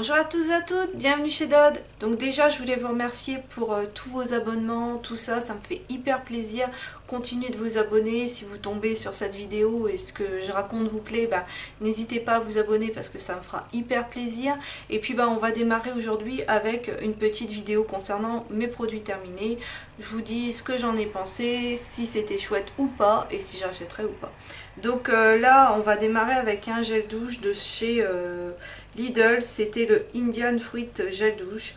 Bonjour à tous et à toutes, bienvenue chez Dodd. Donc déjà je voulais vous remercier pour tous vos abonnements, tout ça, ça me fait hyper plaisir. Continuez de vous abonner si vous tombez sur cette vidéo et ce que je raconte vous plaît, n'hésitez pas à vous abonner parce que ça me fera hyper plaisir. Et puis on va démarrer aujourd'hui avec une petite vidéo concernant mes produits terminés. Je vous dis ce que j'en ai pensé, si c'était chouette ou pas et si j'achèterais ou pas. Donc là on va démarrer avec un gel douche de chez Lidl, c'était le Indian Fruit Gel Douche.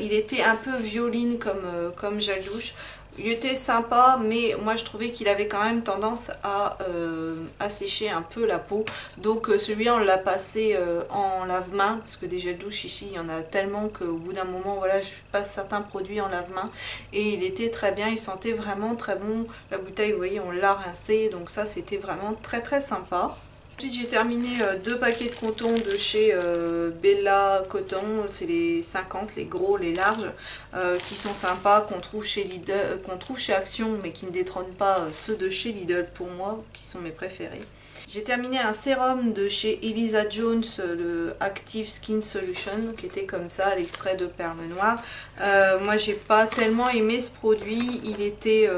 Il était un peu violine comme gel douche. Il était sympa, mais moi je trouvais qu'il avait quand même tendance à assécher un peu la peau. Donc celui-là on l'a passé en lave-main, parce que des gels douche ici il y en a tellement qu'au bout d'un moment voilà, je passe certains produits en lave-main. Et il était très bien, il sentait vraiment très bon. La bouteille vous voyez on l'a rincé, donc ça c'était vraiment très très sympa. Ensuite j'ai terminé deux paquets de coton de chez Bella Coton, c'est les 50, les gros, les larges, qui sont sympas, qu'on trouve chez Lidl, qu'on trouve chez Action, mais qui ne détrônent pas ceux de chez Lidl pour moi, qui sont mes préférés. J'ai terminé un sérum de chez Elisa Jones, le Active Skin Solution, qui était comme ça, l'extrait de perles noires. Moi j'ai pas tellement aimé ce produit, il était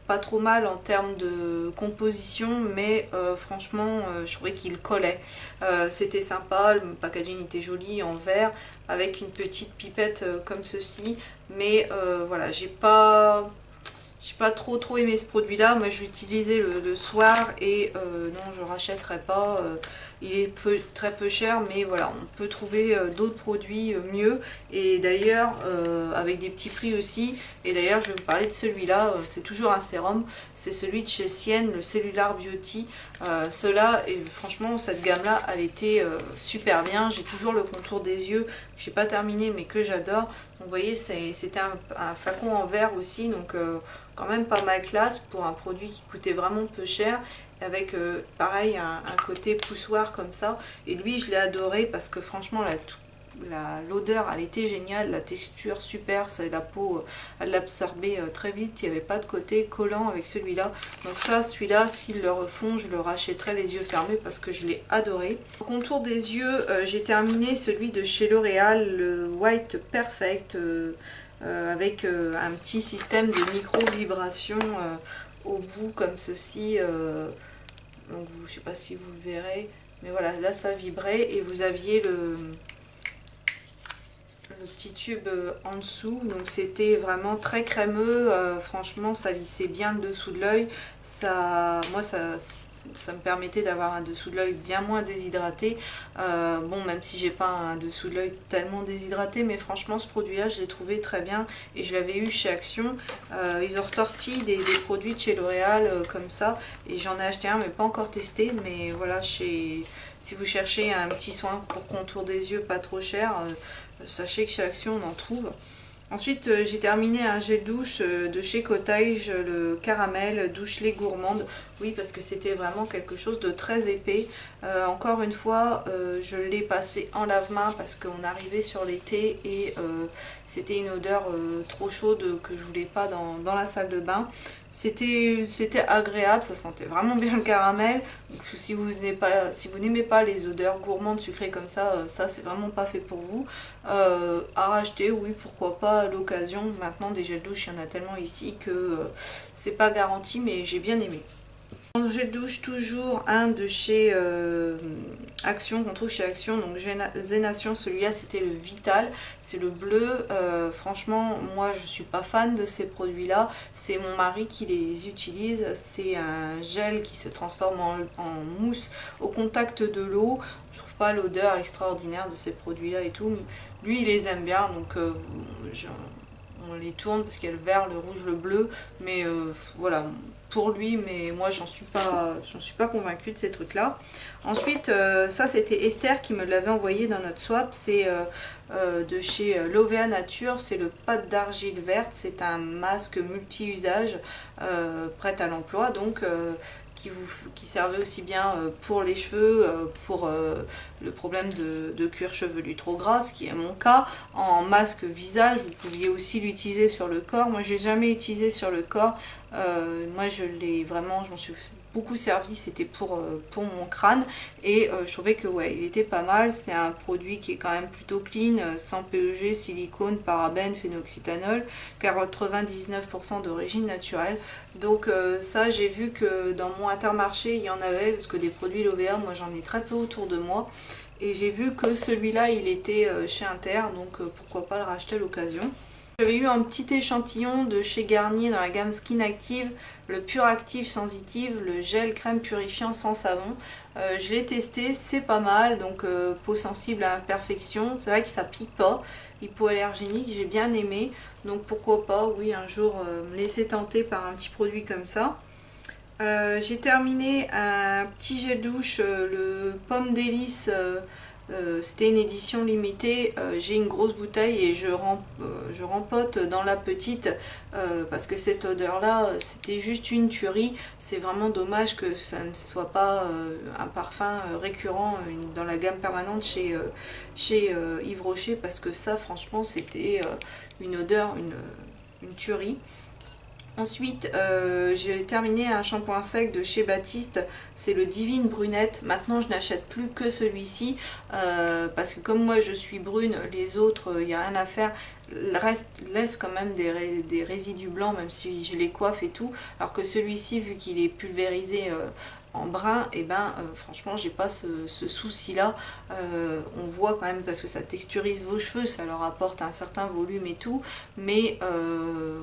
pas trop mal en termes de composition, mais franchement je trouvais qu'il collait. C'était sympa, le packaging était joli en verre avec une petite pipette comme ceci, mais voilà, j'ai pas trop aimé ce produit là. Moi je l'ai utilisé le soir et non je rachèterai pas. Il est très peu cher, mais voilà, on peut trouver d'autres produits mieux, et d'ailleurs avec des petits prix aussi. Et d'ailleurs je vais vous parler de celui-là, c'est toujours un sérum, c'est celui de chez Sienne, le Cellular Beauty. Cela, et franchement cette gamme là elle était super bien. J'ai toujours le contour des yeux, j'ai pas terminé mais que j'adore. Donc vous voyez c'était un flacon en verre aussi, donc quand même pas mal classe pour un produit qui coûtait vraiment peu cher, avec pareil un côté poussoir comme ça. Et lui je l'ai adoré parce que franchement l'odeur elle était géniale, la texture super, la peau elle l'absorbait très vite, il n'y avait pas de côté collant avec celui-là. Donc celui-là s'ils le refont je le rachèterai les yeux fermés parce que je l'ai adoré. Au contour des yeux j'ai terminé celui de chez L'Oréal, le White Perfect, avec un petit système de micro-vibration au bout comme ceci. Donc je ne sais pas si vous le verrez, mais voilà, là ça vibrait et vous aviez le petit tube en dessous. Donc c'était vraiment très crémeux, franchement ça lissait bien le dessous de l'œil. Moi ça me permettait d'avoir un dessous de l'œil bien moins déshydraté. Bon, même si j'ai pas un dessous de l'œil tellement déshydraté, mais franchement ce produit là je l'ai trouvé très bien et je l'avais eu chez Action. Ils ont ressorti des produits de chez L'Oréal comme ça, et j'en ai acheté un mais pas encore testé. Mais voilà, si vous cherchez un petit soin pour contour des yeux pas trop cher, sachez que chez Action on en trouve. Ensuite j'ai terminé un gel douche de chez Cottage, le caramel douche lait gourmande. Oui, parce que c'était vraiment quelque chose de très épais. Encore une fois je l'ai passé en lave-main parce qu'on arrivait sur l'été et c'était une odeur trop chaude que je voulais pas dans la salle de bain. C'était agréable, ça sentait vraiment bien le caramel. Donc si vous n'aimez pas les odeurs gourmandes sucrées comme ça, ça c'est vraiment pas fait pour vous. À racheter, oui, pourquoi pas à l'occasion. Maintenant des gels douche il y en a tellement ici que c'est pas garanti, mais j'ai bien aimé. En gel douche, toujours un de chez Action, qu'on trouve chez Action, donc Zénation, celui-là c'était le Vital, c'est le bleu. Franchement moi je suis pas fan de ces produits là, c'est mon mari qui les utilise. C'est un gel qui se transforme en mousse au contact de l'eau. Je trouve pas l'odeur extraordinaire de ces produits là et tout. Lui il les aime bien, donc on les tourne parce qu'il y a le vert, le rouge, le bleu, mais voilà pour lui, mais moi j'en suis pas convaincue de ces trucs là. Ensuite ça c'était Esther qui me l'avait envoyé dans notre swap, c'est de chez Lovea Nature, c'est le pâte d'argile verte, c'est un masque multi-usage prêt à l'emploi, donc qui servait aussi bien pour les cheveux, pour le problème de cuir chevelu trop gras, ce qui est mon cas. En masque visage, vous pouviez aussi l'utiliser sur le corps. Moi, je l'ai jamais utilisé sur le corps. Moi, je l'ai vraiment, j'en suis beaucoup servi, c'était pour mon crâne, et je trouvais que ouais, il était pas mal. C'est un produit qui est quand même plutôt clean, sans PEG, silicone, parabènes, phénoxyéthanol, 99% d'origine naturelle. Donc ça, j'ai vu que dans mon Intermarché il y en avait, parce que des produits Lovea, moi j'en ai très peu autour de moi, et j'ai vu que celui-là il était chez Inter, donc pourquoi pas le racheter à l'occasion. J'avais eu un petit échantillon de chez Garnier dans la gamme Skin Active, le Pure Active Sensitive, le gel crème purifiant sans savon. Je l'ai testé, c'est pas mal, donc peau sensible à imperfection. C'est vrai que ça pique pas, hypoallergénique, j'ai bien aimé. Donc pourquoi pas, oui, un jour me laisser tenter par un petit produit comme ça. J'ai terminé un petit gel douche, le Pomme Délice. C'était une édition limitée. J'ai une grosse bouteille et je rempote dans la petite parce que cette odeur là c'était juste une tuerie. C'est vraiment dommage que ça ne soit pas un parfum récurrent dans la gamme permanente chez Yves Rocher, parce que ça franchement c'était une odeur, une tuerie. Ensuite, j'ai terminé un shampoing sec de chez Baptiste, c'est le Divine Brunette. Maintenant, je n'achète plus que celui-ci parce que comme moi je suis brune, les autres, il n'y a rien à faire. Le reste laisse quand même des résidus blancs, même si je les coiffe et tout. Alors que celui-ci, vu qu'il est pulvérisé en brun, et ben franchement j'ai pas ce souci là. On voit quand même, parce que ça texturise vos cheveux, ça leur apporte un certain volume et tout, mais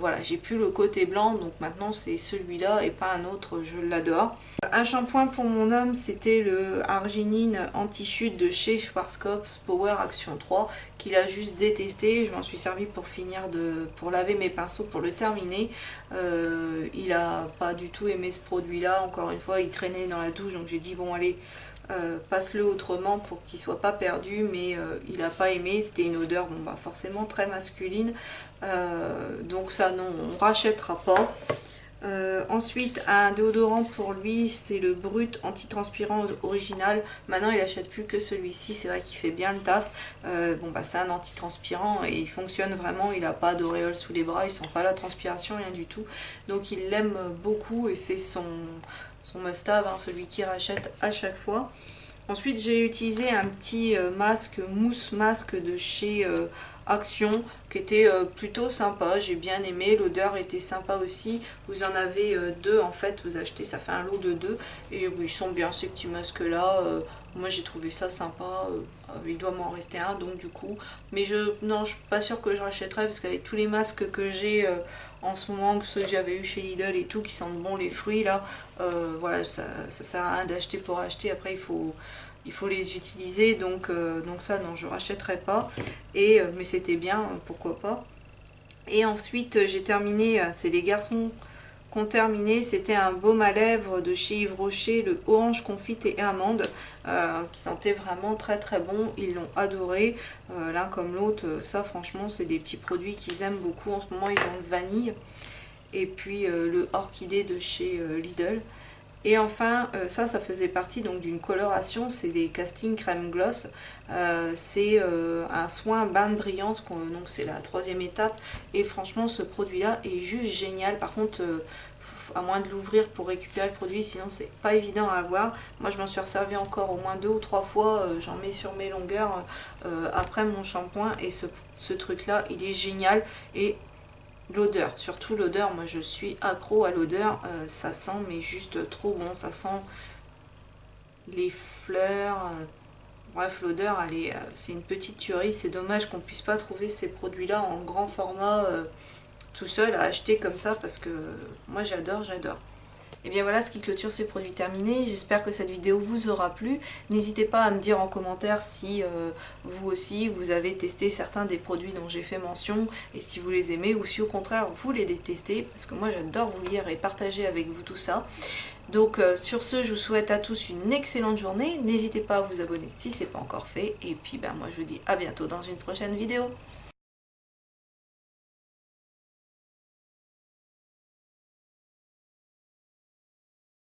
voilà, j'ai plus le côté blanc, donc maintenant c'est celui-là et pas un autre, je l'adore. Un shampoing pour mon homme, c'était le Arginine Anti-Chute de chez Schwarzkopf Power Action 3, qu'il a juste détesté. Je m'en suis servi pour finir pour laver mes pinceaux, pour le terminer. Il a pas du tout aimé ce produit là, encore une fois il traînait dans la douche, donc j'ai dit bon allez, passe-le autrement pour qu'il soit pas perdu, mais il n'a pas aimé. C'était une odeur bon bah forcément très masculine, donc ça non, on rachètera pas. Ensuite, un déodorant pour lui, c'est le Brut Antitranspirant original. Maintenant il achète plus que celui-ci, c'est vrai qu'il fait bien le taf. Bon bah c'est un antitranspirant et il fonctionne vraiment, il n'a pas d'auréole sous les bras, il sent pas la transpiration, rien du tout, donc il l'aime beaucoup et c'est son must-have, hein, celui qu'il rachète à chaque fois. Ensuite j'ai utilisé un petit masque, mousse masque de chez Action, qui était plutôt sympa, j'ai bien aimé, l'odeur était sympa aussi. Vous en avez deux en fait, vous achetez, ça fait un lot de deux, et oui, ils sont bien ces petits masques là. Moi j'ai trouvé ça sympa, il doit m'en rester un donc du coup, mais non, je suis pas sûre que je rachèterai, parce qu'avec tous les masques que j'ai en ce moment, que ceux que j'avais eu chez Lidl et tout, qui sentent bon les fruits là, voilà, ça sert à rien d'acheter pour acheter, après il faut les utiliser, donc ça non, je rachèterai pas, mais c'était bien, pourquoi pas. Et ensuite j'ai terminé, c'est les garçons qui ont terminé, c'était un baume à lèvres de chez Yves Rocher, le orange confite et amande, qui sentait vraiment très très bon, ils l'ont adoré, l'un comme l'autre. Ça franchement c'est des petits produits qu'ils aiment beaucoup. En ce moment ils ont le vanille, et puis le orchidée de chez Lidl. Et enfin, ça faisait partie donc d'une coloration, c'est des casting crème gloss. C'est un soin bain de brillance, donc c'est la troisième étape. Et franchement, ce produit-là est juste génial. Par contre, à moins de l'ouvrir pour récupérer le produit, sinon c'est pas évident à avoir. Moi, je m'en suis resservi encore au moins 2 ou 3 fois. J'en mets sur mes longueurs après mon shampoing. Et ce truc-là, il est génial. Et l'odeur, surtout l'odeur, moi je suis accro à l'odeur, ça sent mais juste trop bon, ça sent les fleurs, bref l'odeur c'est une petite tuerie. C'est dommage qu'on puisse pas trouver ces produits là en grand format tout seul à acheter comme ça, parce que moi j'adore. Et bien voilà ce qui clôture ces produits terminés. J'espère que cette vidéo vous aura plu. N'hésitez pas à me dire en commentaire si vous aussi vous avez testé certains des produits dont j'ai fait mention, et si vous les aimez, ou si au contraire vous les détestez, parce que moi j'adore vous lire et partager avec vous tout ça. Donc sur ce, je vous souhaite à tous une excellente journée. N'hésitez pas à vous abonner si ce n'est pas encore fait. Et puis moi je vous dis à bientôt dans une prochaine vidéo.